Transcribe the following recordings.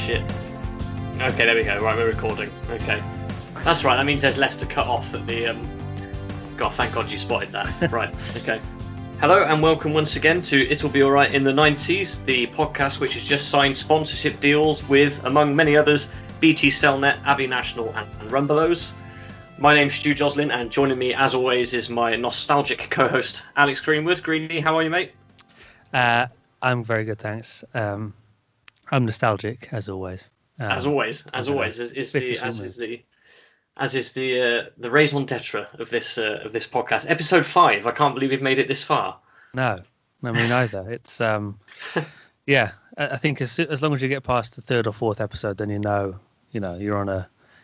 shit. Okay, there we go. Right, we're recording. Okay. That's right, that means there's less to cut off at the... God, thank God you spotted that. Right, okay. Hello and welcome once again to It'll Be Alright in the 90s, the podcast which has just signed sponsorship deals with, among many others, BT Cellnet, Abbey National and Rumbelows. My name's Stu Joslin, and joining me as always is my nostalgic co-host Alex Greenwood. Greenie, how are you, mate? I'm very good, thanks. I'm nostalgic as always. As always, as is the raison d'être of this podcast. Episode 5. I can't believe we've made it this far. No, I mean either. It's yeah. I think as long as you get past the third or fourth episode, then you know you're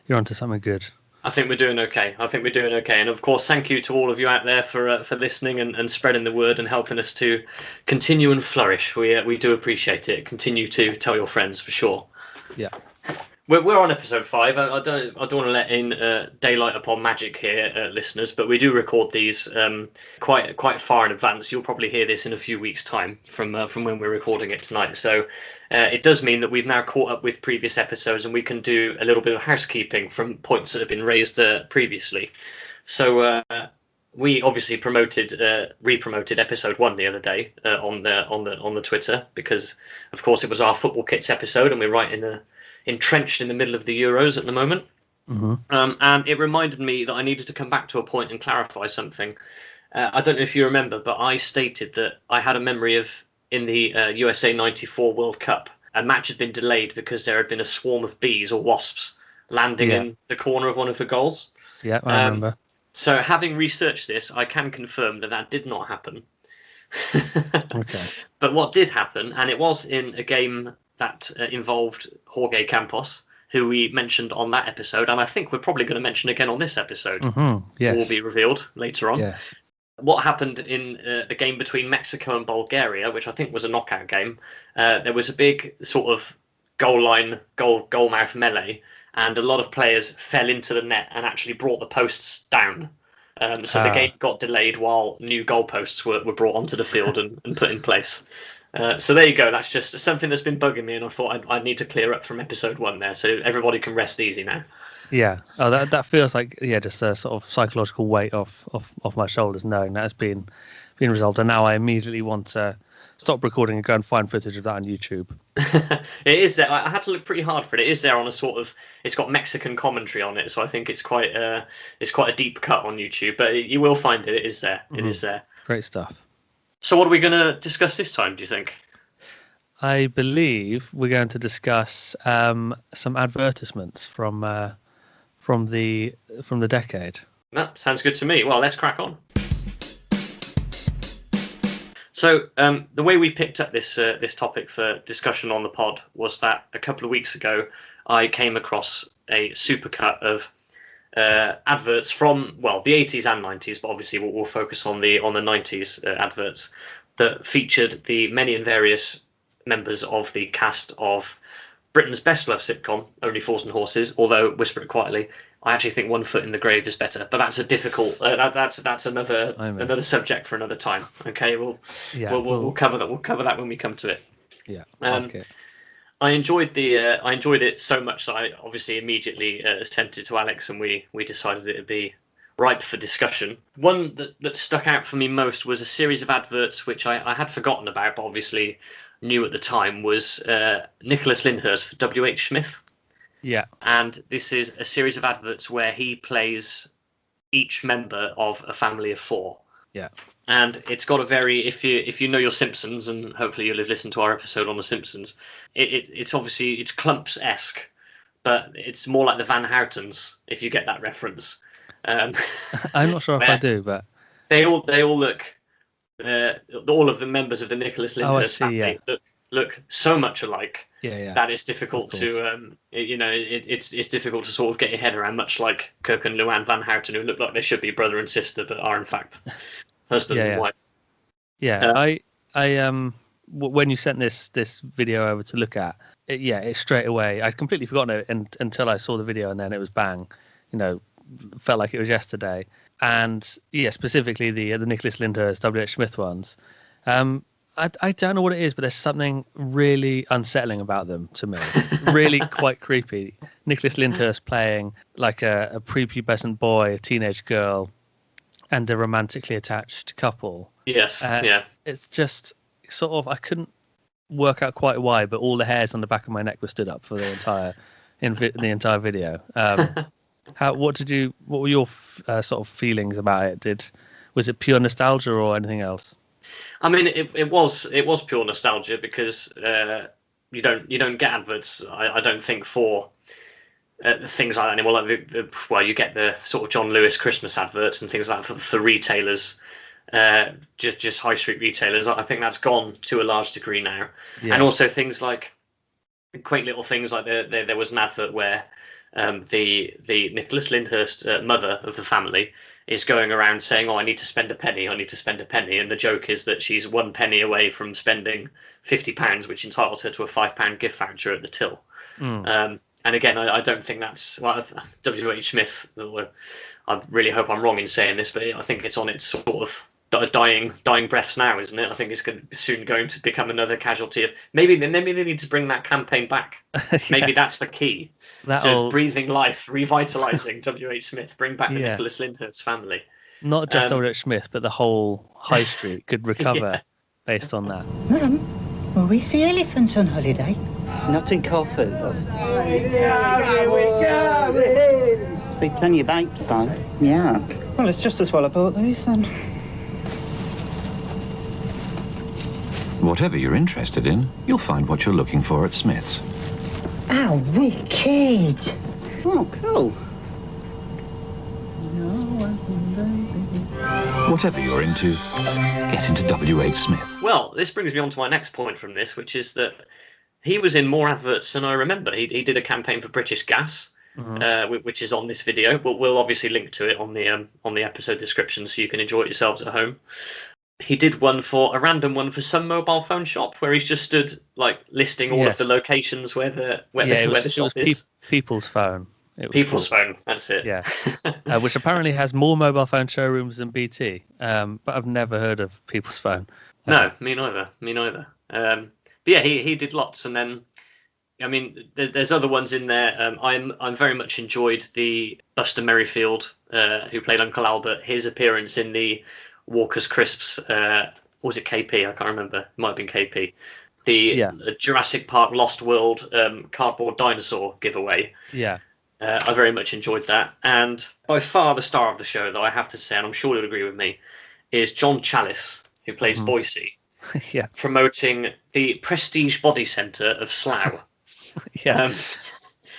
onto something good. I think we're doing okay. And of course, thank you to all of you out there for listening and spreading the word and helping us to continue and flourish. We do appreciate it. Continue to tell your friends for sure. Yeah. We're on episode 5. I don't want to let in daylight upon magic here, listeners, but we do record these quite far in advance. You'll probably hear this in a few weeks' time from when we're recording it tonight. So it does mean that we've now caught up with previous episodes, and we can do a little bit of housekeeping from points that have been raised previously. So we obviously re-promoted episode 1 the other day on the Twitter, because of course it was our football kits episode, and we're right entrenched in the middle of the Euros at the moment. Mm-hmm. And it reminded me that I needed to come back to a point and clarify something. I don't know if you remember, but I stated that I had a memory of, in the USA 94 World Cup, a match had been delayed because there had been a swarm of bees or wasps landing in the corner of one of the goals. Yeah, I remember. So having researched this, I can confirm that did not happen. Okay. But what did happen, and it was in a game that involved Jorge Campos, who we mentioned on that episode, and I think we're probably going to mention again on this episode. Mm-hmm. Yes. Will be revealed later on. Yes. What happened in the game between Mexico and Bulgaria, which I think was a knockout game, there was a big sort of goal mouth melee, and a lot of players fell into the net and actually brought the posts down. So the game got delayed while new goalposts were brought onto the field and put in place. So there you go. That's just something that's been bugging me, and I thought I'd need to clear up from episode 1 there, so everybody can rest easy now. Yeah. Oh, that feels like just a sort of psychological weight off my shoulders, knowing that has been resolved, and now I immediately want to stop recording and go and find footage of that on YouTube. It is there. I had to look pretty hard for it. It is there on a sort of. It's got Mexican commentary on it, so I think it's quite a deep cut on YouTube. But you will find it. It is there. Mm-hmm. It is there. Great stuff. So what are we going to discuss this time, do you think? I believe we're going to discuss some advertisements from the decade. That sounds good to me. Well, let's crack on. So the way we picked up this topic for discussion on the pod was that a couple of weeks ago I came across a supercut of adverts from the 80s and 90s, but obviously we'll focus on the 90s adverts that featured the many and various members of the cast of Britain's best loved sitcom, Only Fools and Horses. Although, whisper it quietly, I actually think One Foot in the Grave is better, but that's a difficult. That's another subject for another time. Okay, we'll cover that. We'll cover that when we come to it. Yeah. Okay. I enjoyed it so much that I obviously immediately sent it to Alex, and we decided it would be ripe for discussion. One that stuck out for me most was a series of adverts which I had forgotten about, but obviously knew at the time, was Nicholas Lyndhurst for W.H. Smith. Yeah. And this is a series of adverts where he plays each member of a family of 4. Yeah. And it's got a very, if you know your Simpsons, and hopefully you'll have listened to our episode on the Simpsons, it's obviously, it's Clumps-esque, but it's more like the Van Houtens, if you get that reference. I'm not sure if I do, but they all look, all of the members of the Nicholas Lyndhurst family look so much alike. Yeah. That it's difficult to, it's difficult to sort of get your head around, much like Kirk and Luann Van Houten, who look like they should be brother and sister, but are in fact husband and wife. Yeah, I when you sent this video over to look at, it straight away, I'd completely forgotten it until I saw the video, and then it was bang, felt like it was yesterday. And specifically the Nicholas Lyndhurst W.H. Smith ones. I don't know what it is, but there's something really unsettling about them to me. Really quite creepy. Nicholas Lyndhurst playing like a prepubescent boy, a teenage girl, and a romantically attached couple. Yes, yeah. It's just sort of, I couldn't work out quite why, but all the hairs on the back of my neck were stood up for the entire video. What were your sort of feelings about it? Was it pure nostalgia or anything else? I mean, it was pure nostalgia because you don't get adverts. I don't think for things like that anymore. Like you get the sort of John Lewis Christmas adverts and things like that for retailers, just high street retailers. I think that's gone to a large degree now, and also things like quaint little things like there was an advert where the Nicholas Lyndhurst mother of the family is going around saying, "Oh, I need to spend a penny. I need to spend a penny." And the joke is that she's 1 penny away from spending £50, which entitles her to a £5 gift voucher at the till. And again, I don't think that's W.H. Smith. I really hope I'm wrong in saying this, but I think it's on its sort of dying breaths now, isn't it? I think it's soon going to become another casualty of maybe they need to bring that campaign back. Maybe that's the key to breathing life, revitalizing W.H. Smith, bring back the Nicholas Lyndhurst family. Not just W.H. Smith, but the whole high street could recover based on that. Mum, will we see elephants on holiday? Not in Corfu. See plenty of apes though. Yeah. Well, it's just as well I bought these then. Whatever you're interested in, you'll find what you're looking for at Smith's. Oh, wicked! Oh, cool. Whatever you're into, get into W.H. Smith. Well, this brings me on to my next point from this, which is that he was in more adverts than I remember. He did a campaign for British Gas, which is on this video, but we'll obviously link to it on the episode description so you can enjoy it yourselves at home. He did a random one for some mobile phone shop where he's just stood like listing all of the locations where the shop is. People's Phone. People's Phone, that's it. Yeah, which apparently has more mobile phone showrooms than BT, but I've never heard of People's Phone. No, me neither. But yeah, he did lots, and then I mean, there's other ones in there. I'm very much enjoyed the Buster Merrifield, who played Uncle Albert, his appearance in the Walker's Crisps. Was it KP? I can't remember. It might have been KP. The Jurassic Park Lost World cardboard dinosaur giveaway. Yeah. I very much enjoyed that. And by far the star of the show, though, I have to say, and I'm sure you'll agree with me, is John Challis, who plays Boise, promoting the Prestige Body Centre of Slough.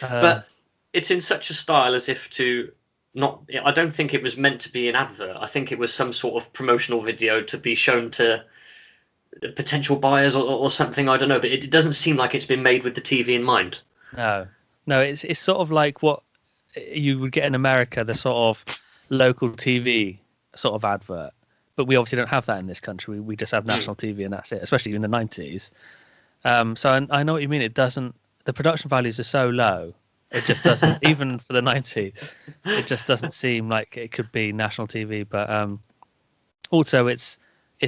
But it's in such a style as if to not... I don't think it was meant to be an advert. I think it was some sort of promotional video to be shown to potential buyers or something. I don't know, but it doesn't seem like it's been made with the TV in mind. No, it's sort of like what you would get in America, the sort of local TV sort of advert. But we obviously don't have that in this country. We just have national TV and that's it, especially in the 90s. So I know what you mean. It doesn't... The production values are so low. It just doesn't... even for the 90s, it just doesn't seem like it could be national TV. But also it's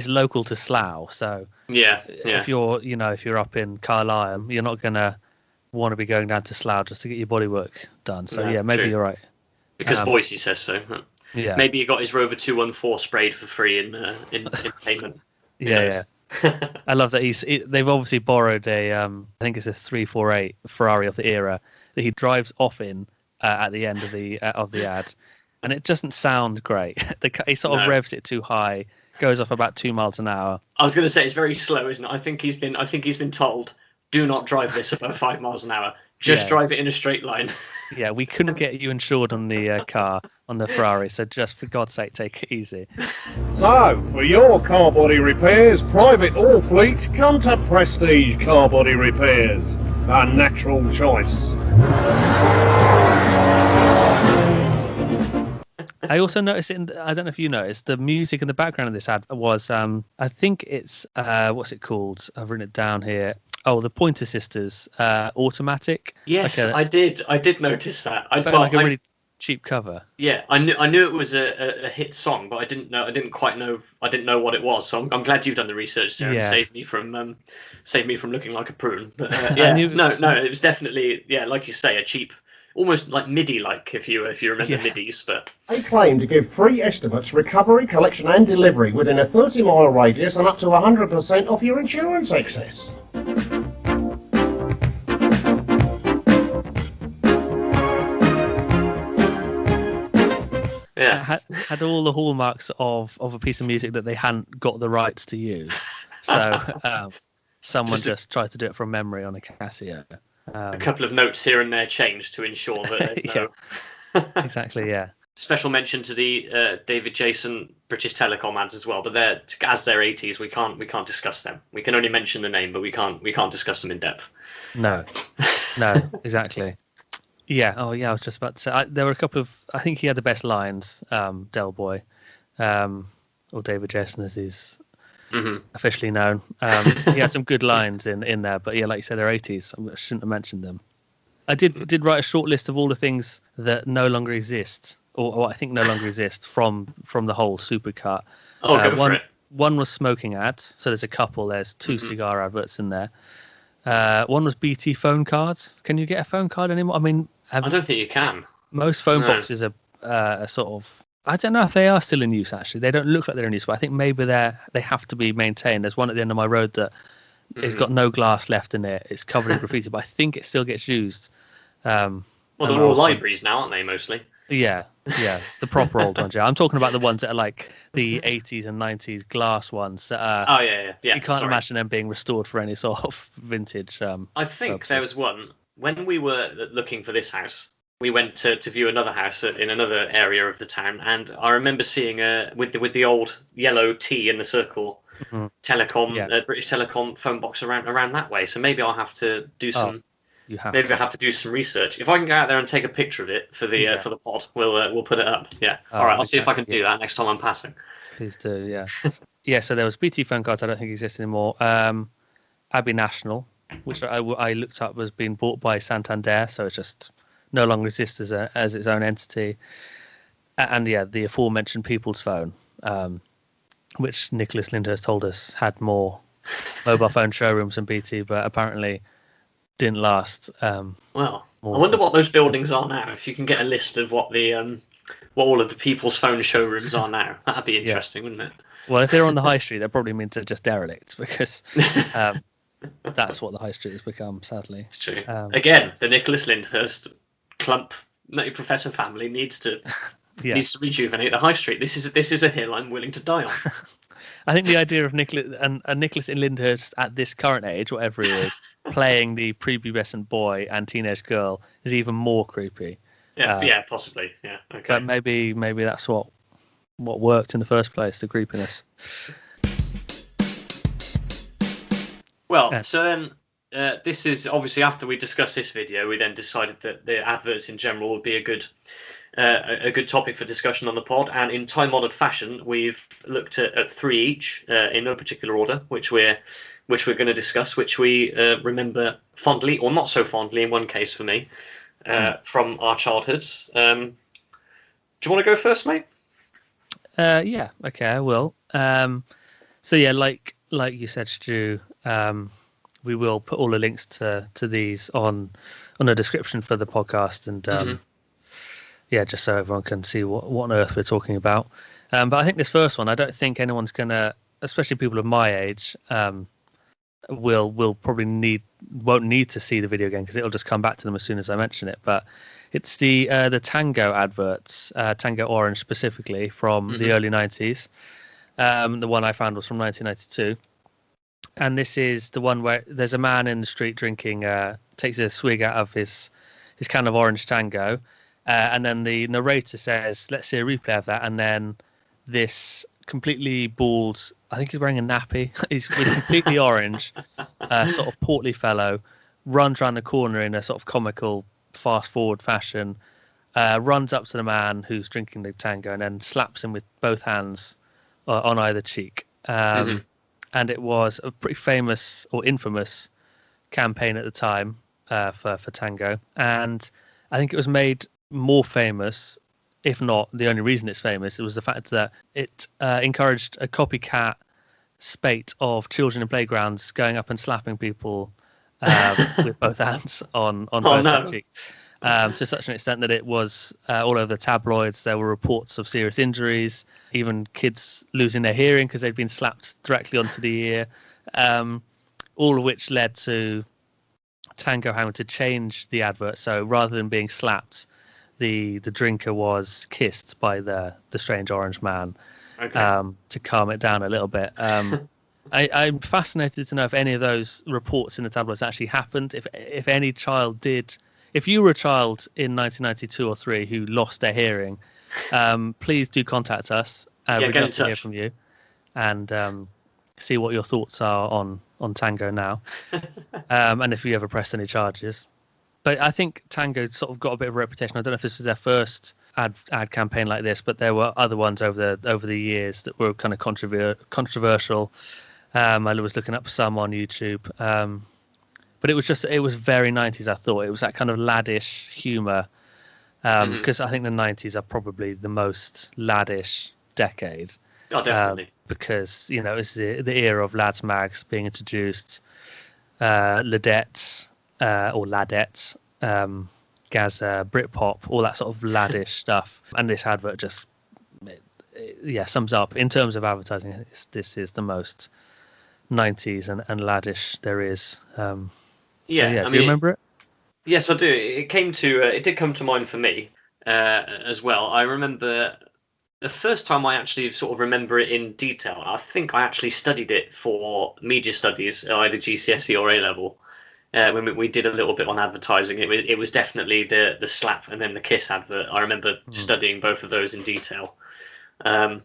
local to Slough. So if you're up in Carlisle, you're not going to want to be going down to Slough just to get your bodywork done. So maybe you're right. Because Boise says so. Yeah. Maybe he got his Rover 214 sprayed for free in payment. I love that they've obviously borrowed a I think it's a 348 Ferrari of the era that he drives off in at the end of the ad, and it doesn't sound great. He sort of revs it too high, goes off about 2 miles an hour. I was going to say it's very slow, isn't it? I think he's been told, do not drive this above 5 miles an hour. Just drive it in a straight line. Yeah, we couldn't get you insured on the car, on the Ferrari, so just for God's sake, take it easy. So, for your car body repairs, private or fleet, come to Prestige Car Body Repairs. A natural choice. I also noticed I don't know if you noticed, the music in the background of this ad was, I think it's, what's it called? I've written it down here. Oh, the Pointer Sisters, Automatic. Yes, I did notice that. Like a really cheap cover. Yeah, I knew it was a hit song, but I didn't know what it was. So I'm glad you've done the research there and saved me from looking like a prune. But no, it was definitely like you say, a cheap, almost like MIDI-like if you remember MIDIs. But they claim to give free estimates, recovery, collection, and delivery within a 30-mile radius, and up to 100% off your insurance excess. Yeah, had all the hallmarks of a piece of music that they hadn't got the rights to use. So someone just tried to do it from memory on a Casio. A couple of notes here and there changed to ensure that there's no... Exactly, yeah. Special mention to the David Jason British Telecom ads as well, but they're 80s. We can't discuss them. We can only mention the name, but we can't discuss them in depth. No, exactly. Yeah. Oh, yeah. I was just about to say there were a couple of. I think he had the best lines, Del Boy, or David Jason as he's officially known. He had some good lines in there, but yeah, like you said, they're 80s. I shouldn't have mentioned them. I did write a short list of all the things that no longer exist, or I think no longer exist from the whole supercut. Oh, go for it. One was smoking ads. So there's a couple. There's 2 cigar adverts in there. One was BT phone cards. Can you get a phone card anymore? I mean, I don't think you can. Most phone boxes are sort of. I don't know if they are still in use. Actually, they don't look like they're in use, but I think maybe they have to be maintained. There's one at the end of my road that it's got no glass left in it. It's covered in graffiti, but I think it still gets used. Well, they're all libraries now, aren't they? Mostly. Yeah, the proper old ones. Yeah, I'm talking about the ones that are like the 80s and 90s glass ones. That are, You can't imagine them being restored for any sort of vintage. I think there was one when we were looking for this house. We went to view another house in another area of the town, and I remember seeing with the old yellow T in the circle, British Telecom phone box around that way. So maybe I'll have to do some. I have to do some research. If I can go out there and take a picture of it for the pod, we'll put it up. Yeah. All right. I'll see if I can do that next time I'm passing. Please do. Yeah. Yeah. So there was BT phone cards. I don't think exist anymore. Abbey National, which I looked up, was being bought by Santander, so it just no longer exists as its own entity. And the aforementioned People's Phone, which Nicholas Lyndhurst told us had more mobile phone showrooms than BT, but apparently didn't last. Well, I wonder what those buildings are now. If you can get a list of what all of the People's Phone showrooms are now, that'd be interesting, wouldn't it? Well, if they're on the high street, they're probably meant to just derelict, because that's what the high street has become, sadly. It's true. Again, the Nicholas Lyndhurst Clump Nutty Professor family needs to rejuvenate the high street. This is a hill I'm willing to die on. I think the idea of Nicholas in Lyndhurst at this current age, whatever he is, playing the prepubescent boy and teenage girl is even more creepy. Yeah, possibly. Yeah, okay. But maybe that's what worked in the first place, the creepiness. Well, so then this is obviously after we discussed this video, we then decided that the adverts in general would be a good topic for discussion on the pod, and in time-honoured fashion, we've looked at 3 each in no particular order, which we're going to discuss, which we remember fondly or not so fondly in one case for me from our childhoods. Do you want to go first, mate? Yeah, okay, I will. So yeah, like you said, Stu, we will put all the links to these on a description for the podcast, and just so everyone can see what on earth we're talking about. But I think this first one, I don't think anyone's gonna, especially people of my age, will probably won't need to see the video again, because it'll just come back to them as soon as I mention it. But it's the Tango adverts, Tango Orange specifically, from the early 90s. The one I found was from 1992. And this is the one where there's a man in the street drinking, takes a swig out of his can of Orange Tango, and then the narrator says, "Let's see a replay of that." And then this completely bald, I think he's wearing a nappy, he's completely orange, sort of portly fellow, runs around the corner in a sort of comical fast forward fashion, runs up to the man who's drinking the Tango and then slaps him with both hands on either cheek. And it was a pretty famous or infamous campaign at the time for Tango. And I think it was made more famous, if not the only reason it's famous, it was the fact that it encouraged a copycat spate of children in playgrounds going up and slapping people with both hands on both their cheeks. To such an extent that it was all over the tabloids. There were reports of serious injuries, even kids losing their hearing because they'd been slapped directly onto the ear, all of which led to Tango having to change the advert. So rather than being slapped, the drinker was kissed by the strange orange man, to calm it down a little bit. I'm fascinated to know if any of those reports in the tabloids actually happened. If any child did. If you were a child in 1992 or 3 who lost their hearing, please do contact us. We'd love to hear from you and see what your thoughts are on Tango now, and if you ever pressed any charges. But I think Tango sort of got a bit of a reputation. I don't know if this was their first ad campaign like this, but there were other ones over the years that were kind of controversial. I was looking up some on YouTube. But it was very 90s, I thought. It was that kind of laddish humour. Because I think the 90s are probably the most laddish decade. Oh, definitely. Because, it was the era of lads mags being introduced. Ladettes, or ladettes, Gaza, Britpop, all that sort of laddish stuff. And this advert just, sums up. In terms of advertising, this is the most 90s and laddish there is. Do you remember it? Yes, I do. It did come to mind for me as well. I remember the first time I actually sort of remember it in detail. I think I actually studied it for media studies, either GCSE or A level. When we did a little bit on advertising, it was definitely the slap and then the kiss advert. I remember studying both of those in detail. But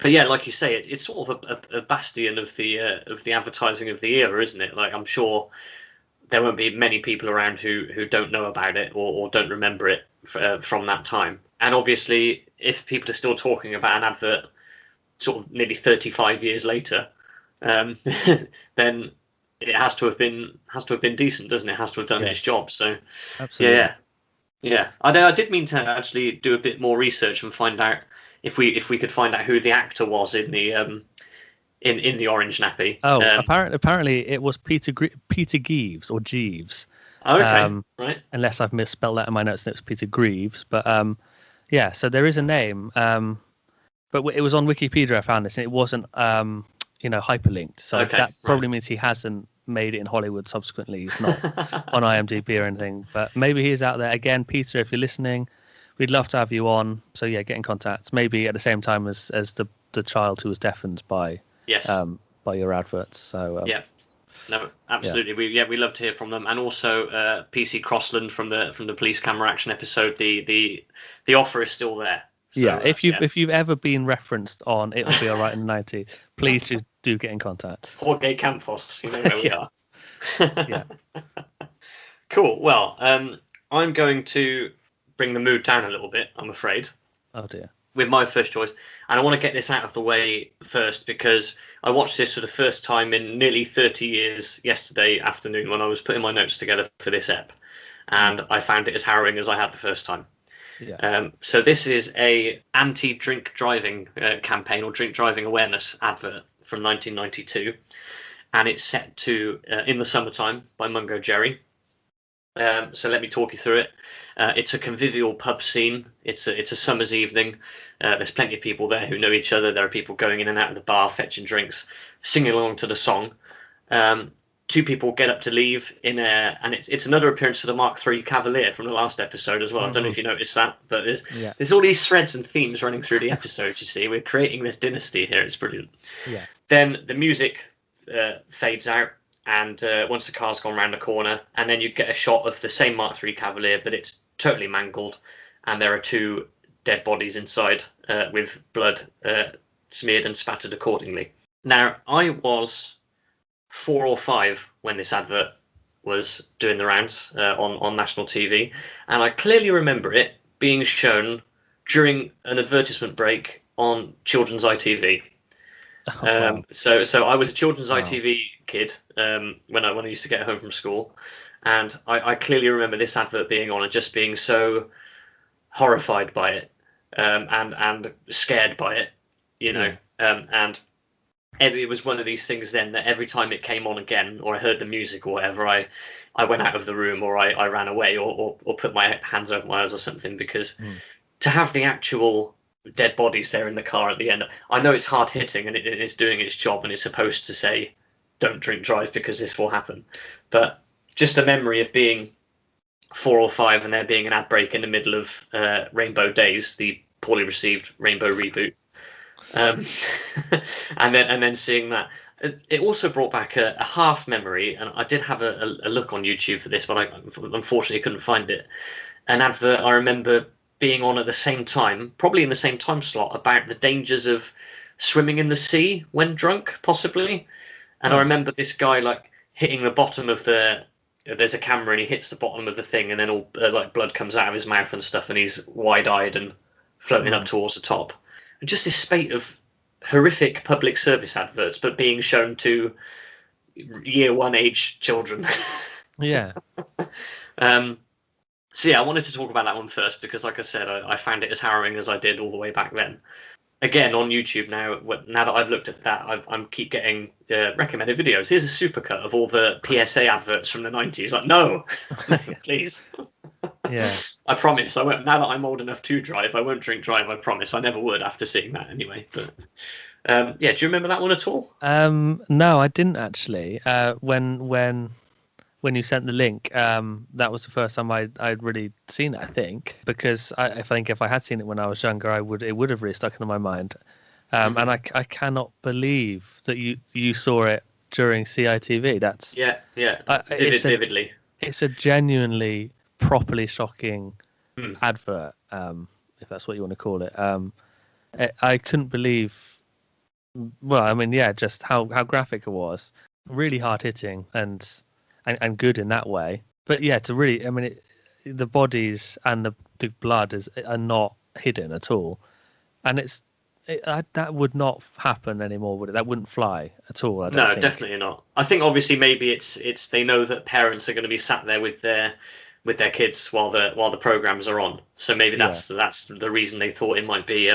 yeah, like you say, it's sort of a bastion of the advertising of the era, isn't it? Like, I'm sure there won't be many people around who don't know about it or don't remember it from that time. And obviously, if people are still talking about an advert sort of nearly 35 years later, then it has to have been decent, doesn't it? It has to have done its job. So, absolutely. Yeah. I did mean to actually do a bit more research and find out if we could find out who the actor was in the in the orange nappy. Oh, apparently it was Peter Geeves or Jeeves. Oh, okay, right. Unless I've misspelled that in my notes, and it was Peter Greaves. But so there is a name. But it was on Wikipedia I found this, and it wasn't hyperlinked. So that probably means he hasn't made it in Hollywood subsequently. He's not on IMDb or anything. But maybe he is out there. Again, Peter, if you're listening, we'd love to have you on. So yeah, get in contact. Maybe at the same time as the child who was deafened by your adverts. So no, absolutely. Yeah. We love to hear from them, and also PC Crossland from the police camera action episode. The offer is still there. So, if you've ever been referenced on It'll Be Alright in the 90s, please do get in contact. Jorge Campos, you know where we are. Yeah. Cool. Well, I'm going to bring the mood down a little bit, I'm afraid. Oh dear. With my first choice, and I want to get this out of the way first because I watched this for the first time in nearly 30 years yesterday afternoon when I was putting my notes together for this ep, and I found it as harrowing as I had the first time. Yeah. So this is a anti-drink driving campaign or drink driving awareness advert from 1992, and it's set to In the Summertime by Mungo Jerry. So let me talk you through it. It's a convivial pub scene. It's a summer's evening. There's plenty of people there who know each other. There are people going in and out of the bar, fetching drinks, singing along to the song. Two people get up to leave and it's another appearance of the Mark III Cavalier from the last episode as well. Mm-hmm. I don't know if you noticed that, but there's all these threads and themes running through the episode. You see, we're creating this dynasty here. It's brilliant. Yeah. Then the music fades out. And once the car's gone round the corner, and then you get a shot of the same Mark III Cavalier, but it's totally mangled, and there are two dead bodies inside with blood smeared and spattered accordingly. Now, I was 4 or 5 when this advert was doing the rounds on national TV, and I clearly remember it being shown during an advertisement break on children's ITV. So I was a children's ITV kid when I used to get home from school, and I clearly remember this advert being on and just being so horrified by it, and scared by it, and it was one of these things then that every time it came on again, or I heard the music or whatever, I went out of the room, or I ran away, or put my hands over my eyes or something, because to have the actual dead bodies there in the car at the end, I know it's hard hitting and it's doing its job and it's supposed to say don't drink drive because this will happen, but just a memory of being 4 or 5 and there being an ad break in the middle of Rainbow Days, the poorly received Rainbow reboot, and then seeing that. It also brought back a half memory, and I did have a look on YouTube for this, but I unfortunately couldn't find it. An advert I remember being on at the same time, probably in the same time slot, about the dangers of swimming in the sea when drunk, possibly. And I remember this guy like hitting the bottom of there's a camera and he hits the bottom of the thing, and then all like blood comes out of his mouth and stuff, and he's wide-eyed and floating up towards the top. And just this spate of horrific public service adverts, but being shown to year 1 age children. Yeah. So yeah, I wanted to talk about that one first because, like I said, I found it as harrowing as I did all the way back then. Again, on YouTube now that I've looked at that, I'm keep getting recommended videos. Here's a supercut of all the PSA adverts from the 90s. Like, no, please. Yeah. I promise I won't. Now that I'm old enough to drive, I won't drink drive. I promise. I never would after seeing that anyway. But yeah, do you remember that one at all? No, I didn't actually. When you sent the link, that was the first time I'd really seen it, I think, because I think if I had seen it when I was younger, it would have really stuck into my mind. And I cannot believe that you saw it during CITV. That's vividly. It's a genuinely properly shocking advert, if that's what you want to call it. I couldn't believe. Well, I mean, yeah, just how graphic it was. Really hard hitting and good in that way. But yeah, to really, I mean, the bodies and the blood are not hidden at all, and that would not happen anymore, would it? That wouldn't fly at all. I don't think. Definitely not. I think obviously maybe it's they know that parents are going to be sat there with their kids while the programs are on, so maybe that's the reason they thought it might be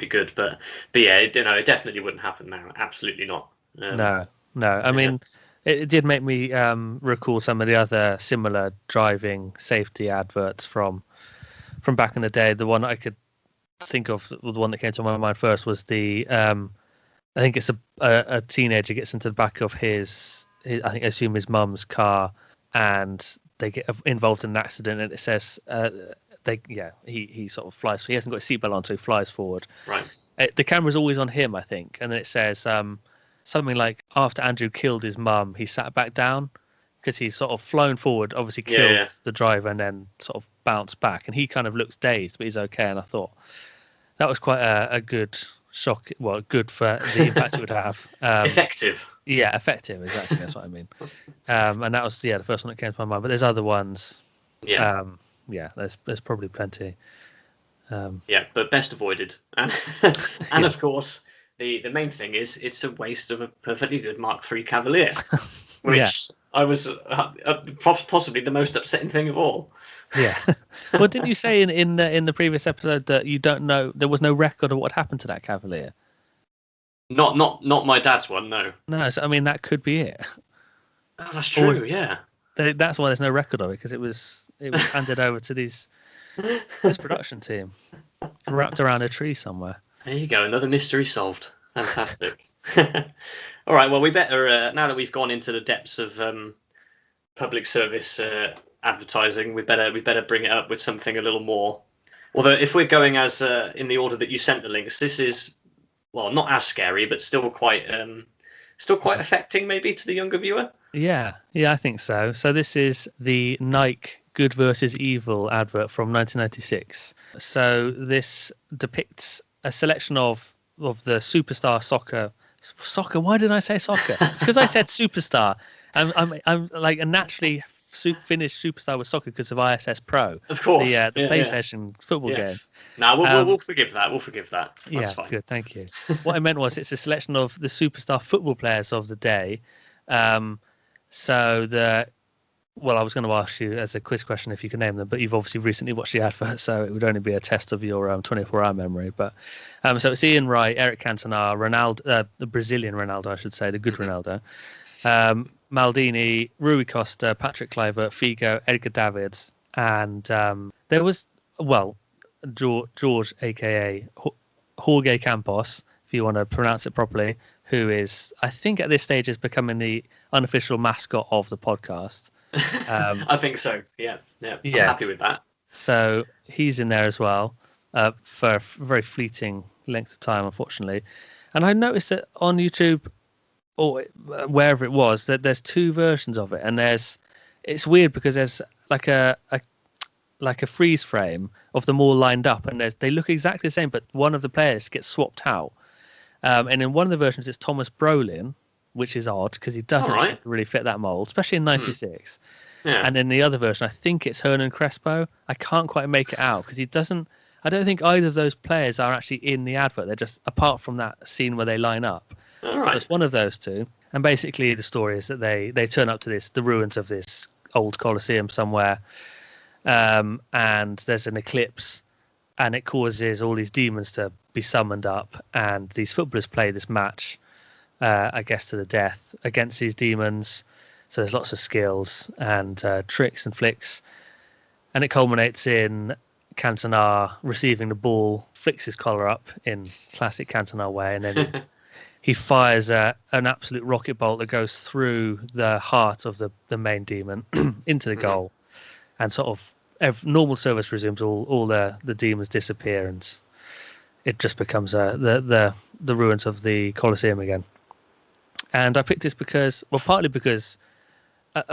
good. But yeah, it definitely wouldn't happen now. Absolutely not. No. I mean. It did make me recall some of the other similar driving safety adverts from back in the day. The one I could think of, the one that came to my mind first, was the I think it's a teenager gets into the back of his I assume his mum's car, and they get involved in an accident, and it says he sort of flies. He hasn't got a seatbelt on, so he flies forward. Right. The camera's always on him, I think, and then it says. Something like, after Andrew killed his mum, he sat back down because he's sort of flown forward, obviously killed the driver, and then sort of bounced back. And he kind of looks dazed, but he's okay. And I thought that was quite a good shock. Well, good for the impact it would have. Effective. Yeah, effective. Exactly. That's what I mean. And that was the first one that came to my mind. But there's other ones. Yeah. There's probably plenty. But best avoided. And of course. The main thing is it's a waste of a perfectly good Mark III Cavalier, which I was possibly the most upsetting thing of all. Yeah. Well, didn't you say in the previous episode that you don't know, there was no record of what happened to that Cavalier? Not my dad's one, no. No, so, I mean, that could be it. Oh, that's true. Yeah. That's why there's no record of it, because it was handed over to this production team, wrapped around a tree somewhere. There you go, another mystery solved. Fantastic. All right, well, we better now that we've gone into the depths of public service advertising, we better bring it up with something a little more. Although, if we're going as in the order that you sent the links, this is not as scary, but still quite affecting, maybe, to the younger viewer. Yeah, I think so. So this is the Nike Good versus Evil advert from 1996. So this depicts a selection of the superstar soccer. Why did I say soccer? It's because I said superstar. I'm like a naturally finished superstar with soccer because of ISS Pro. Of course, the PlayStation football game. No, we'll forgive that. We'll forgive that. That's fine. Good, thank you. What I meant was it's a selection of the superstar football players of the day. So Well, I was going to ask you as a quiz question if you can name them, but you've obviously recently watched the advert, so it would only be a test of your 24-hour memory. But so it's Ian Wright, Eric Cantona, Ronaldo, the Brazilian Ronaldo, I should say, the good Ronaldo, Maldini, Rui Costa, Patrick Kluivert, Figo, Edgar Davids, and there was George, aka Jorge Campos, if you want to pronounce it properly, who is, I think, at this stage is becoming the unofficial mascot of the podcast. I think so. Yeah. I'm happy with that. So he's in there as well for a very fleeting length of time, unfortunately. And I noticed that on YouTube or wherever it was, that there's two versions of it, and it's weird because there's like a freeze frame of them all lined up, and they look exactly the same, but one of the players gets swapped out. And in one of the versions, it's Thomas Brolin, which is odd because he doesn't seem to really fit that mold, especially in '96. Yeah. And in the other version, I think it's Hernan Crespo. I can't quite make it out because he doesn't. I don't think either of those players are actually in the advert. They're just apart from that scene where they line up. All right. It's one of those two. And basically, the story is that they turn up to the ruins of this old Colosseum somewhere, and there's an eclipse, and it causes all these demons to be summoned up, and these footballers play this match. I guess to the death against these demons. So there's lots of skills and tricks and flicks. And it culminates in Cantona receiving the ball, flicks his collar up in classic Cantona way, and then he fires an absolute rocket bolt that goes through the heart of the main demon into the goal. And sort of normal service resumes, all the demons disappear, and it just becomes the ruins of the Colosseum again. And I picked this partly because,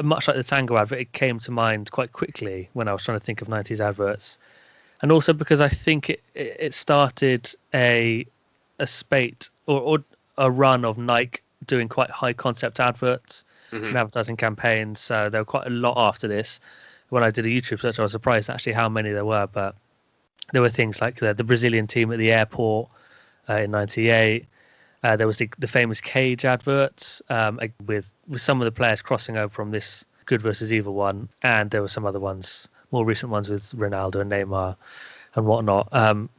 much like the Tango advert, it came to mind quite quickly when I was trying to think of 90s adverts. And also because I think it started a spate or a run of Nike doing quite high concept adverts and advertising campaigns. So there were quite a lot after this. When I did a YouTube search, I was surprised actually how many there were. But there were things like the Brazilian team at the airport in '98. There was the famous Cage adverts with some of the players crossing over from this good versus evil one, and there were some other ones, more recent ones with Ronaldo and Neymar and whatnot.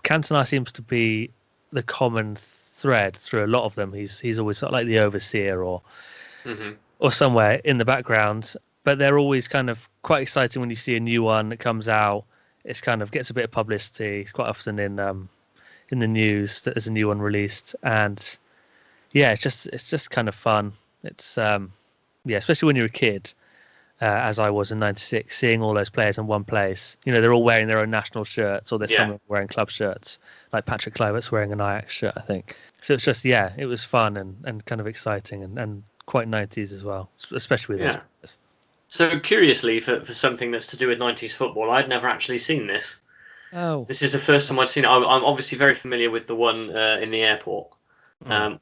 Cantona seems to be the common thread through a lot of them. He's always sort of like the overseer or somewhere in the background, but they're always kind of quite exciting when you see a new one that comes out. It's kind of gets a bit of publicity. It's quite often in the news that there's a new one released, and yeah, it's just kind of fun. It's especially when you're a kid, as I was in '96, seeing all those players in one place. You know, they're all wearing their own national shirts, or there's someone wearing club shirts, like Patrick Kluivert's wearing an Ajax shirt, I think. So it's just it was fun and kind of exciting and quite 90s as well, especially with those players. So curiously, for something that's to do with 90s football, I'd never actually seen this. Oh. This is the first time I'd seen it. I'm obviously very familiar with the one in the airport.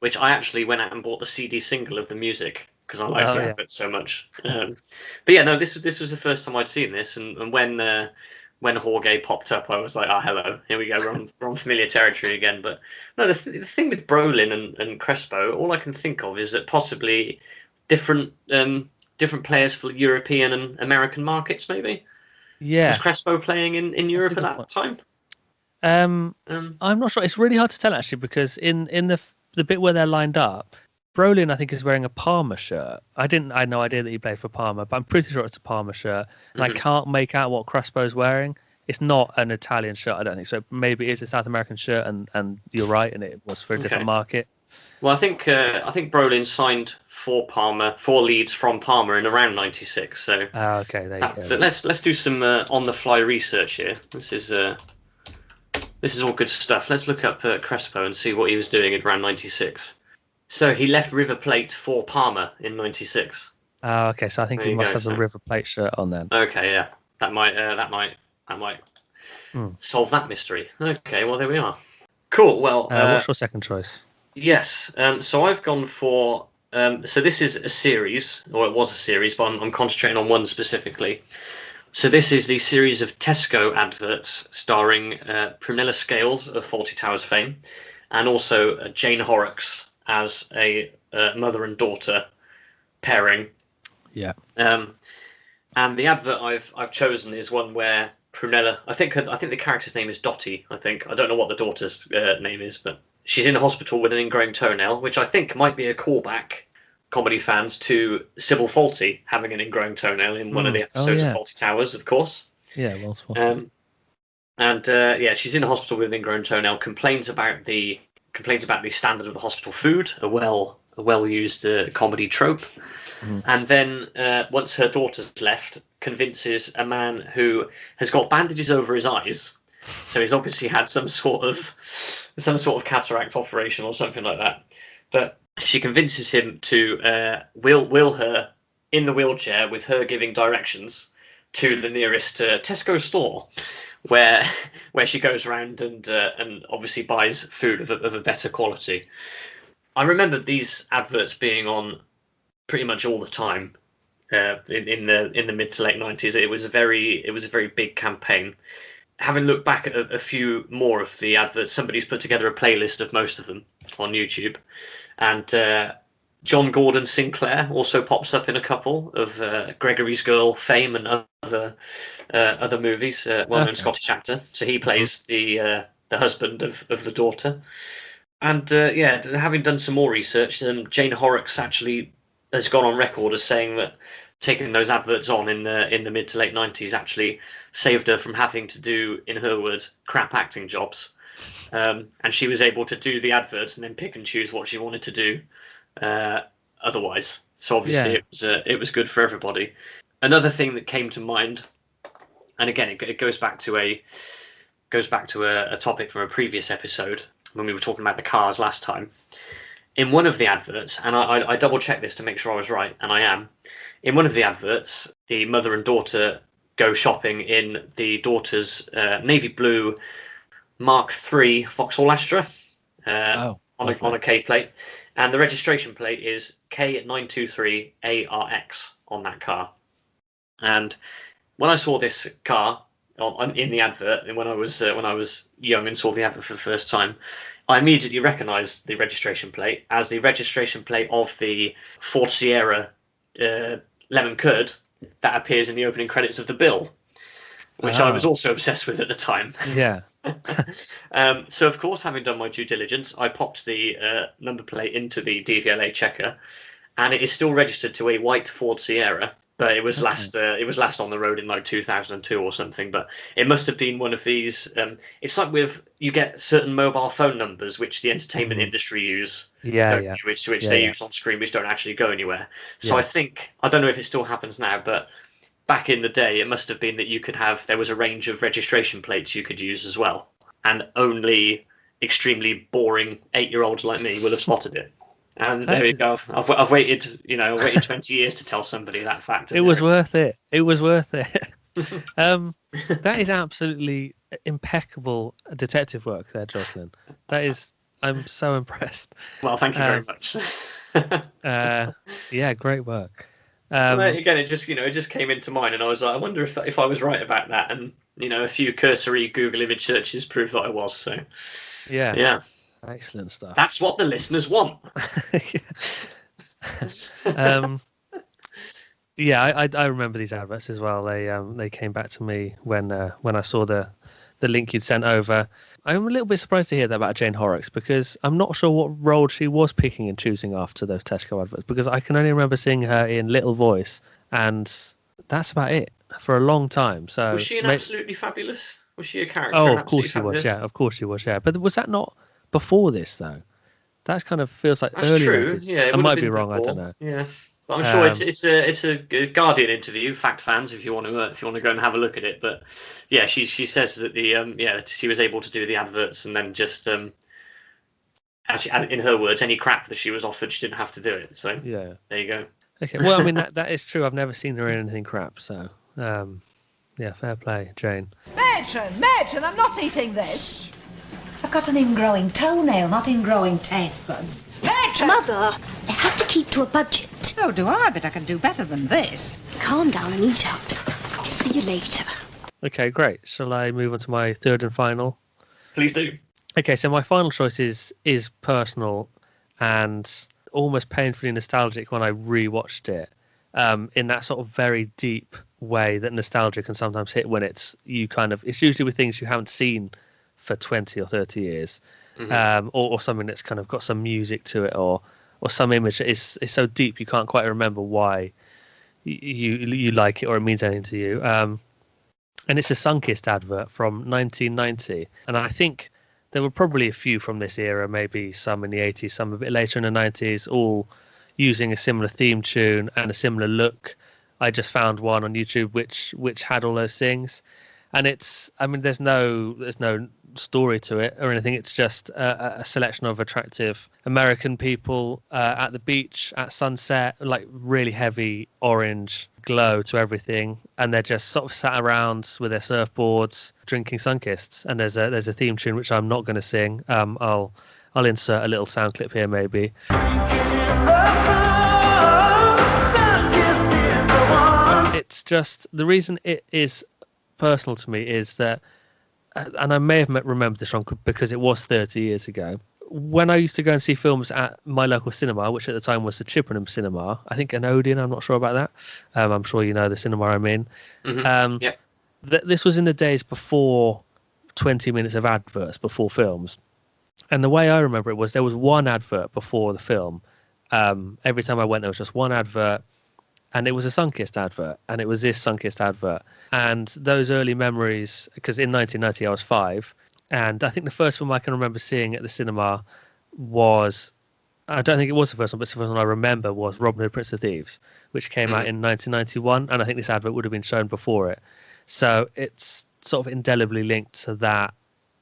Which I actually went out and bought the CD single of the music because I like the advert so much. But yeah, no, this was the first time I'd seen this, and when Jorge popped up, I was like, oh, hello, here we go, we're on familiar territory again. But no, the thing with Brolin and Crespo, all I can think of is that possibly different players for European and American markets, maybe. Yeah. Was Crespo playing in Europe at that time? I'm not sure. It's really hard to tell actually, because in the bit where they're lined up, Brolin I think is wearing a Parma shirt. I had no idea that he played for Parma, but I'm pretty sure it's a Parma shirt, and I can't make out what Crespo's wearing. It's not an Italian shirt, I don't think so. Maybe it is a South American shirt, and you're right, and it was for a different market. Well, I think Brolin signed for Parma, for Leeds from Parma in around '96. So okay, there you go. Let's do some on the fly research here. This is all good stuff. Let's look up Crespo and see what he was doing at around '96. So he left River Plate for Parma in '96. Oh, okay. So I think he must have the River Plate shirt on then. Okay, yeah, that might solve that mystery. Okay, well there we are. Cool. Well, what's your second choice? Yes. So I've gone for. So this is a series, or it was a series, but I'm concentrating on one specifically. So this is the series of Tesco adverts starring Prunella Scales of Fawlty Towers fame, and also Jane Horrocks as a mother and daughter pairing. Yeah. And the advert I've chosen is one where Prunella, I think the character's name is Dottie. I don't know what the daughter's name is, but she's in a hospital with an ingrown toenail, which I think might be a callback, comedy fans, to Sybil Fawlty having an ingrown toenail in one of the episodes of Fawlty Towers, of course. Yeah, well spotted. She's in a hospital with an ingrown toenail. Complains about the standard of the hospital food, a well used comedy trope. And then once her daughter's left, convinces a man who has got bandages over his eyes, so he's obviously had some sort of cataract operation or something like that. But she convinces him to wheel her in the wheelchair with her giving directions to the nearest Tesco store, where she goes around and obviously buys food of a better quality. I remember these adverts being on pretty much all the time in the mid to late 90s. It was a very big campaign. Having looked back at a few more of the adverts, somebody's put together a playlist of most of them on YouTube, and John Gordon Sinclair also pops up in a couple of Gregory's Girl fame and other movies. Well-known Scottish actor, so he plays the husband of the daughter. And having done some more research, Jane Horrocks actually has gone on record as saying that taking those adverts on in the mid to late 90s actually saved her from having to do, in her words, crap acting jobs. And she was able to do the adverts and then pick and choose what she wanted to do otherwise. So obviously it was good for everybody. Another thing that came to mind, and again it goes back to a topic from a previous episode when we were talking about the cars last time. In one of the adverts, and I double checked this to make sure I was right, and I am. In one of the adverts, the mother and daughter go shopping in the daughter's navy blue Mark III Vauxhall Astra on a K plate, and the registration plate is K923ARX on that car. And when I saw this car in the advert, and when I was young and saw the advert for the first time, I immediately recognised the registration plate as the registration plate of the Ford Sierra lemon curd that appears in the opening credits of The Bill, which I was also obsessed with at the time. Yeah. So, of course, having done my due diligence, I popped the number plate into the DVLA checker, and it is still registered to a white Ford Sierra. But it was last on the road in like 2002 or something. But it must have been one of these. It's like you get certain mobile phone numbers which the entertainment industry use, which they use on screen, which don't actually go anywhere. So I don't know if it still happens now, but back in the day, it must have been that there was a range of registration plates you could use as well, and only extremely boring 8-year-olds like me will have spotted it. And there we go. I've waited 20 years to tell somebody that fact. It was worth it. It was worth it. That is absolutely impeccable detective work there, Jocelyn. I'm so impressed. Well, thank you very much. Yeah, great work. Again, it just came into mind, and I was like, I wonder if I was right about that. And a few cursory Google image searches proved that I was. So yeah. Excellent stuff. That's what the listeners want. I remember these adverts as well. They came back to me when I saw the link you'd sent over. I'm a little bit surprised to hear that about Jane Horrocks, because I'm not sure what role she was picking and choosing after those Tesco adverts, because I can only remember seeing her in Little Voice, and that's about it for a long time. So was she Absolutely Fabulous? Was she a character? Oh, of course she was. Yeah, of course she was. Yeah, but was that not before this though? That kind of feels like that's early. True. 90s. Yeah, I might be wrong. Before. I don't know. Yeah, but I'm sure it's a Guardian interview. Fact fans, if you want to go and have a look at it. But yeah, she says that she was able to do the adverts, and then just actually, in her words, any crap that she was offered, she didn't have to do it. So yeah, there you go. Okay, well, I mean that is true. I've never seen her in anything crap. So yeah, fair play, Jane. Matron, I'm not eating this. I've got an ingrowing toenail, not ingrowing taste buds. Matron! Mother, I have to keep to a budget. So do I, but I can do better than this. Calm down and eat up. See you later. Okay, great. Shall I move on to my third and final? Please do. Okay, so my final choice is personal and almost painfully nostalgic when I rewatched it, in that sort of very deep way that nostalgia can sometimes hit when it's usually with things you haven't seen for 20 or 30 years, or something that's kind of got some music to it, or some image that is so deep you can't quite remember why you like it or it means anything to you. And it's a Sunkist advert from 1990, and I think there were probably a few from this era, maybe some in the 80s, some a bit later in the 90s, all using a similar theme tune and a similar look. I just found one on YouTube which had all those things, and there's no story to it or anything. It's just a selection of attractive American people at the beach at sunset, like really heavy orange glow to everything, and they're just sort of sat around with their surfboards drinking Sunkists. And there's a theme tune which I'm not going to sing. I'll insert a little sound clip here maybe. It's just, the reason it is personal to me is that, and I may have remembered this wrong because it was 30 years ago, when I used to go and see films at my local cinema, which at the time was the Chippenham Cinema, I think an Odeon, I'm not sure about that. I'm sure you know the cinema I'm in. This was in the days before 20 minutes of adverts, before films. And the way I remember it was there was one advert before the film. Every time I went, there was just one advert, and it was a Sunkist advert, and it was this Sunkist advert. And those early memories, because in 1990 I was 5, and I think the first film I can remember seeing at the cinema was, I don't think it was the first one, but the first one I remember was Robin Hood, Prince of Thieves, which came out in 1991, and I think this advert would have been shown before it. So it's sort of indelibly linked to that,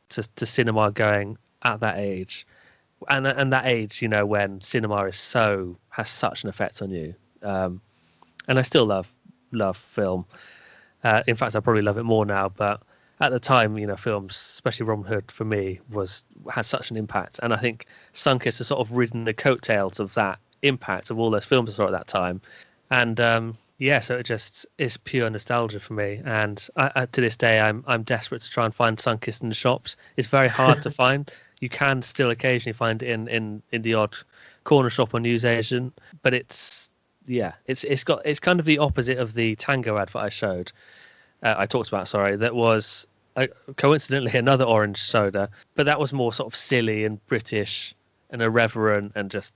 to cinema going at that age, and that age, when cinema has such an effect on you. And I still love film. In fact, I probably love it more now, but at the time, films, especially Robin Hood, for me, had such an impact. And I think Sunkist has sort of ridden the coattails of that impact of all those films I saw at that time. And so it just is pure nostalgia for me. And to this day, I'm desperate to try and find Sunkist in the shops. It's very hard to find. You can still occasionally find it in the odd corner shop or newsagent, but it's kind of the opposite of the Tango advert I showed. I talked about, that was coincidentally another orange soda, but that was more sort of silly and British and irreverent and just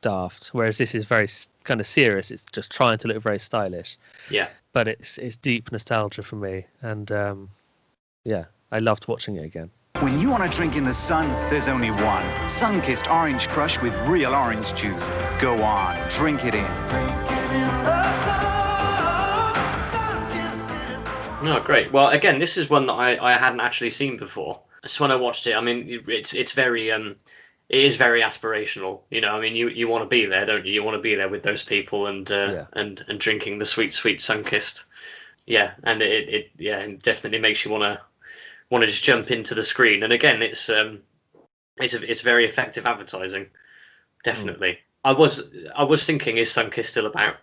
daft. Whereas this is very kind of serious. It's just trying to look very stylish. Yeah. But it's deep nostalgia for me, and I loved watching it again. When you want a drink in the sun, there's only one. Sunkist Orange Crush with real orange juice. Go on, drink it in. Oh, great. Well, again, this is one that I hadn't actually seen before. So when I watched it, I mean, it's very it is very aspirational. You want to be there, don't you? You want to be there with those people and drinking the sweet Sunkist. Yeah, and it definitely makes you want to just jump into the screen. And again, it's very effective advertising. Definitely. I was thinking, is Sunkist still about?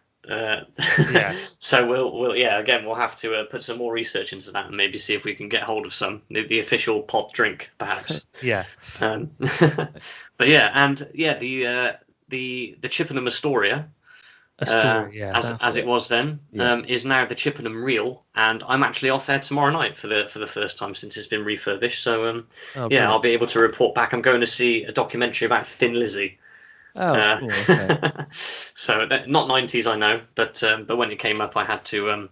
So we'll have to put some more research into that and maybe see if we can get hold of some the official pod drink, perhaps. But the Chippenham Astoria. As it was then, is now the Chippenham Reel, and I'm actually off there tomorrow night for the first time since it's been refurbished. So I'll be able to report back. I'm going to see a documentary about Thin Lizzy. Cool, okay. So not 90s, I know, but when it came up, I had to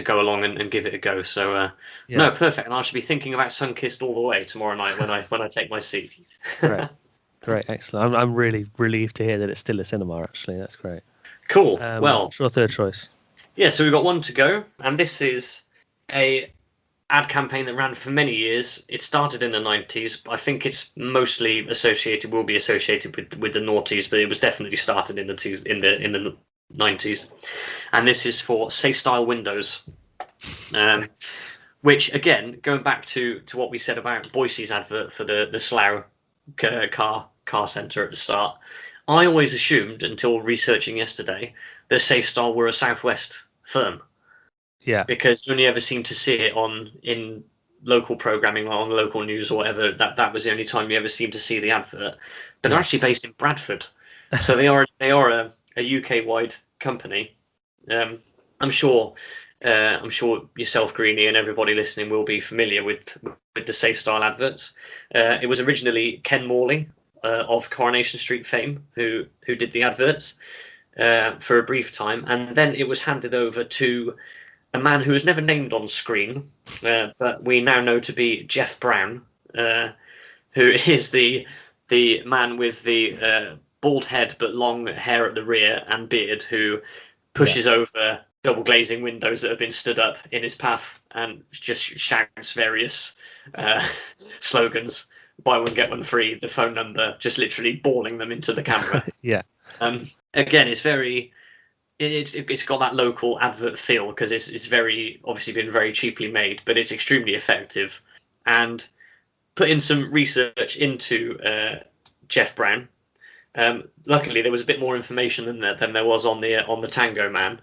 go along and give it a go. So no, perfect. And I should be thinking about Sunkist all the way tomorrow night when I take my seat. Great, excellent. I'm really relieved to hear that it's still a cinema. Actually, that's great. Cool. Well, what's your third choice? Yeah, so we've got one to go, and this is a ad campaign that ran for many years. It started in the 90s. I think it's mostly will be associated with the noughties, but it was definitely started in the 90s. And this is for Safe Style Windows, which again, going back to what we said about Boise's advert for the Slough car centre at the start. I always assumed, until researching yesterday, that Safe Style were a Southwest firm. Yeah. Because you only ever seem to see it in local programming or on local news or whatever. That was the only time you ever seem to see the advert. But they're actually based in Bradford, so they are a UK-wide company. I'm sure yourself, Greenie, and everybody listening will be familiar with the Safe Style adverts. It was originally Ken Morley of Coronation Street fame who did the adverts for a brief time, and then it was handed over to a man who was never named on screen, but we now know to be Jeff Brown, who is the man with the bald head but long hair at the rear and beard, who pushes over double glazing windows that have been stood up in his path and just shouts various slogans. Buy one, get one free, the phone number, just literally bawling them into the camera. Yeah. Again, it's got that local advert feel because it's very obviously been very cheaply made, but it's extremely effective. And put in some research into Jeff Brown. Luckily, there was a bit more information than there was on the Tango Man.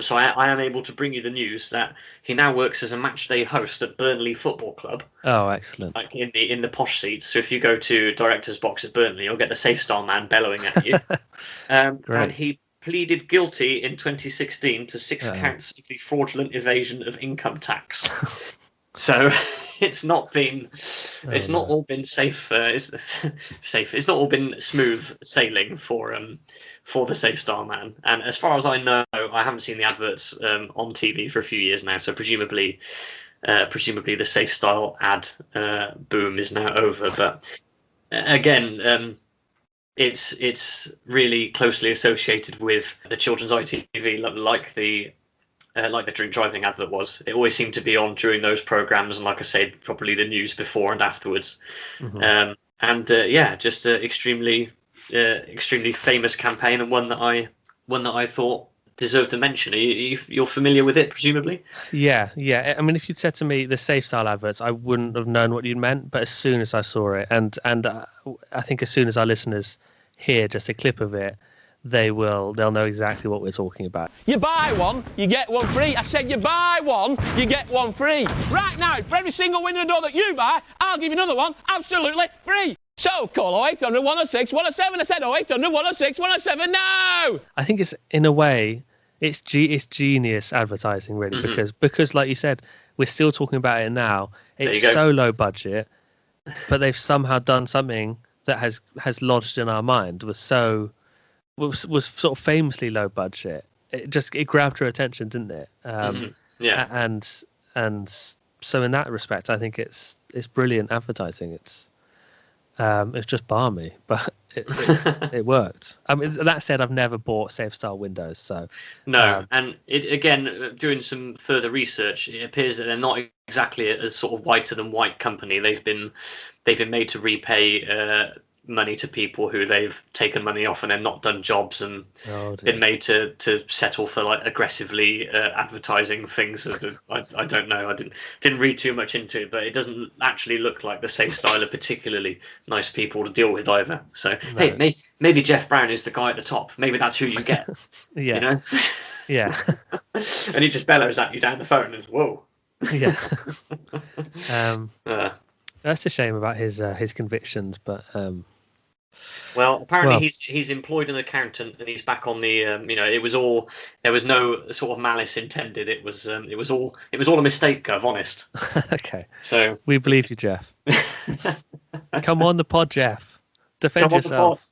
So I am able to bring you the news that he now works as a matchday host at Burnley Football Club. Oh, excellent! Like in the posh seats. So if you go to director's box at Burnley, you'll get the Safe Style Man bellowing at you. And he pleaded guilty in 2016 to 6 counts of the fraudulent evasion of income tax. So it's not all been safe. It's not all been smooth sailing for the Safe Style Man. And as far as I know, I haven't seen the adverts on TV for a few years now. So presumably the Safe Style ad boom is now over. But again, it's really closely associated with the children's ITV, like the drink driving advert was. It always seemed to be on during those programs, and like I said, probably the news before and afterwards. Just an extremely famous campaign, and one that I thought deserved a mention. You're familiar with it, presumably? Yeah. I mean, if you'd said to me the Safe Style adverts, I wouldn't have known what you'd meant. But as soon as I saw it, and I think as soon as our listeners hear just a clip of it, they'll know exactly what we're talking about. You buy one, you get one free. I said you buy one, you get one free. Right now, for every single window door that you buy, I'll give you another one absolutely free. So call 0800 106 107. I said 0800 106 107 now. I think it's, in a way, it's genius advertising, really, because like you said, we're still talking about it now. It's so low budget, but they've somehow done something that has lodged in our mind. Was sort of famously low budget. It grabbed your attention, didn't it? And so in that respect, I think it's brilliant advertising. It's just balmy, but it worked. I mean, that said, I've never bought Safe Style windows, so no. And it, again, doing some further research, it appears that they're not exactly a sort of whiter than white company. They've been made to repay money to people who they've taken money off and then not done jobs, and been made to settle for like aggressively advertising things. I don't know. I didn't read too much into it, but it doesn't actually look like the Safe Style are particularly nice people to deal with either. So hey, maybe Jeff Brown is the guy at the top. Maybe that's who you get. Yeah. You know? Yeah. And he just bellows at you down the phone and whoa. Yeah. That's a shame about his convictions, but well, apparently he's employed an accountant and he's back on the there was no sort of malice intended. It was all a mistake, Gov, honest. Okay. So we believe you, Jeff. Come on the pod, Jeff. Defend come yourself. On the pod.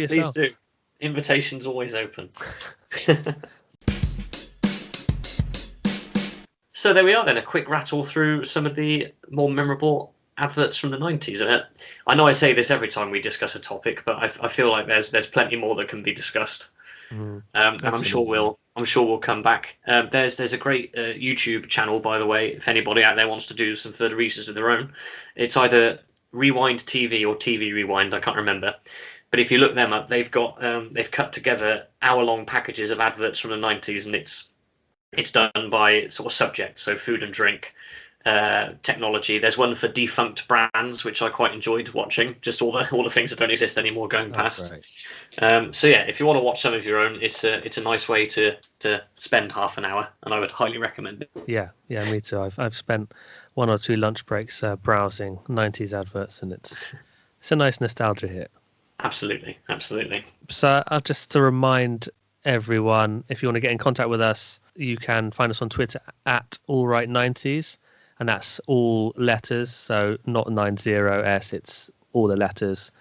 Please do. Invitation's always open. So there we are then, a quick rattle through some of the more memorable adverts from the 90s. I know I say this every time we discuss a topic, but I feel like there's plenty more that can be discussed. And I'm sure we'll come back. There's a great YouTube channel, by the way, if anybody out there wants to do some further research of their own. It's either Rewind TV or TV Rewind, I can't remember. But if you look them up, they've cut together hour-long packages of adverts from the 90s, and it's done by sort of subject, so food and drink, technology. There's one for defunct brands, which I quite enjoyed watching, just all the things that don't exist anymore going past. So yeah, if you want to watch some of your own, it's a nice way to spend half an hour, and I would highly recommend it. Yeah, me too. I've spent 1 or 2 lunch breaks browsing 90s adverts, and it's a nice nostalgia hit. Absolutely. So just to remind everyone. If you want to get in contact with us, you can find us on Twitter at allright90s, and that's all letters, so not 90s, it's all the letters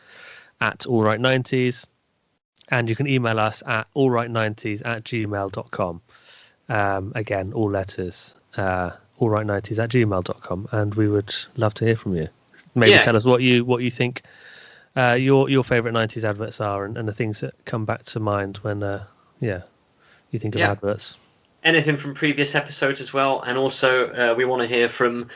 at allright90s. And you can email us at allright90s@gmail.com. Again, all letters, allright90s@gmail.com, and we would love to hear from you. Maybe tell us what you think your favourite 90s adverts are, and the things that come back to mind when you think of adverts. Anything from previous episodes as well, and also we want to hear from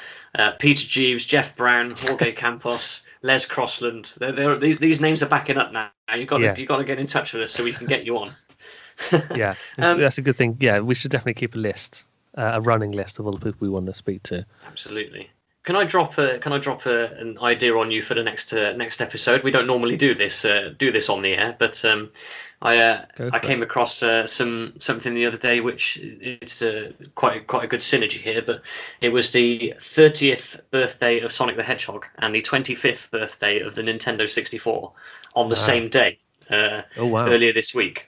Peter Jeeves, Jeff Brown, Jorge Campos, Les Crossland. These names are backing up now. You've got to get in touch with us so we can get you on. Yeah, that's a good thing. Yeah, we should definitely keep a list, a running list of all the people we want to speak to. Absolutely. Can I drop an idea on you for the next episode? We don't normally do this on the air, but I came across something the other day, which it's quite a good synergy here. But it was the 30th birthday of Sonic the Hedgehog and the 25th birthday of the Nintendo 64 on the same day earlier this week.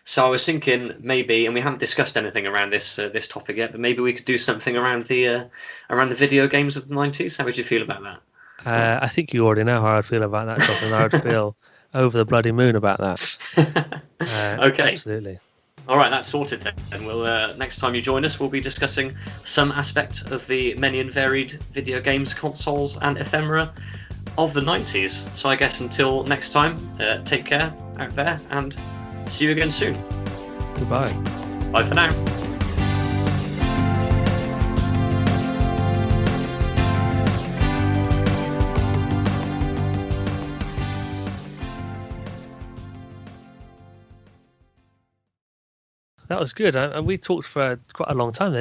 So I was thinking maybe, and we haven't discussed anything around this topic yet, but maybe we could do something around the video games of the 90s. How would you feel about that? I think you already know how I'd feel about that, Jonathan. I would feel over the bloody moon about that. Okay. Absolutely. All right, that's sorted then. And we'll next time you join us, we'll be discussing some aspect of the many and varied video games, consoles, and ephemera of the 90s. So I guess until next time, take care out there, and see you again soon. Goodbye. Bye for now. That was good. And we talked for quite a long time there.